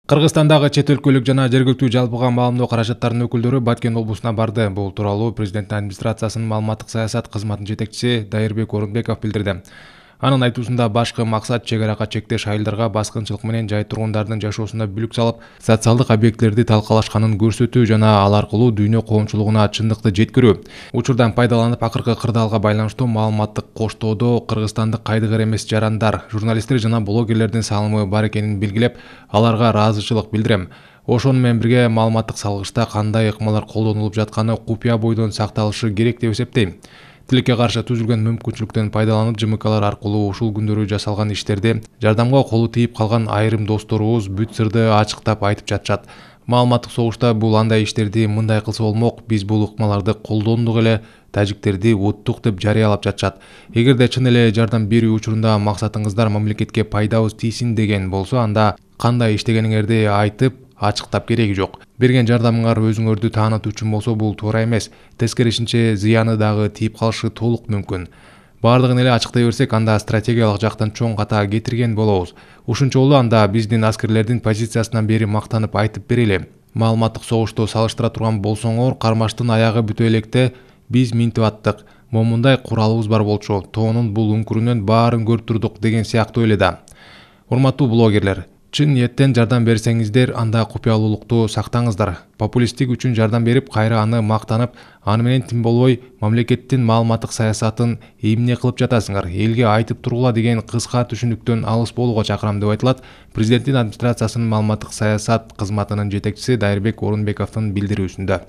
Кыргызстандагы чет өлкөлүк жана жергиликтүү жалпыга маалымдоо каражаттарынын өкүлдөрү Баткен облусуна барды. Бул тууралуу президенттин администрациясынын маалыматтык саясат кызматынын жетекчиси Дайырбек Орунбеков билдирди. Анын айтуусунда башкы максат чек аракка чектеш айылдарга баскынчылык менен жай тургундардын жашоосуна бүлүк салып, социалдык объектилерди талкалашканын көрсөтүү жана ал аркылуу дүйнө коомчулугуна чындыкты жеткирүү. Учурдан пайдаланып акыркы кырдаалга байланыштуу маалыматтык коштоодо кыргызстандык кайдыгер эмес жарандар, журналисттер жана блогерлердин салымы бар экенин белгилеп, аларга ыраазычылык билдирем. Ошону менен бирге маалыматтык салгычта кандай ыкмалар колдонулуп жатканы купуя бойдон сакталышы керек деп эсептейм. Тилекке каршы түзүлгөн мүмкүнчүлүктөн пайдаланып ЖМКлар аркылуу ушул күндөрү жасалган иштерди жардамга колу тийип калган айрым досторубуз бүт сырды ачыктап айтып жатышат. Маалыматтык согушта бул андай иштерди мындай кылса болмок, биз бул ыкмаларды колдондук эле, тажиктерди уттук деп жарыялап жатышат. Эгерде чын эле жардам берүү учурунда максатыңыздар мамлекетке пайдабыз тийсин деген болсо, анда кандай иштегениңерди айтып ачыктап кереги жок. Берген жардамыңар өзүңөрдү таанытуу үчүн болсо, бул туура эмес. Тескерисинче зыяны дагы тийип калышы толук мүмкүн. Бардыгын эле ачыктай берсек, анда стратегиялык жактан чоң ката кетирген болобуз. Ушунча болду анда биздин аскерлердин позициясынан бери мактанып айтып берели. Маалыматтык согушту салыштыра турган болсоңор, кармаштын аягы бүтө электе биз минтип аттык. Момундай куралыбыз бар болчу, тоонун бул үңкүрүнөн баарын көрүп турдук деген сыяктуу эле да. Урматтуу блогерлер, чын ниеттен жардам берсеңиздер, анда купуялуулукту сактаңыздар. Популисттик үчүн жардам берип, кайра аны мактанып, аны менен тим болбой мамлекеттин маалыматтык саясатын эмне кылып жатасыңар, элге айтып тургула деген кыска түшүнүктөн алыс болууга чакырам деп айтылат президенттин администрациясынын маалыматтык саясат кызматынын жетекчиси Дайырбек Орунбековдун билдирүүсүндө.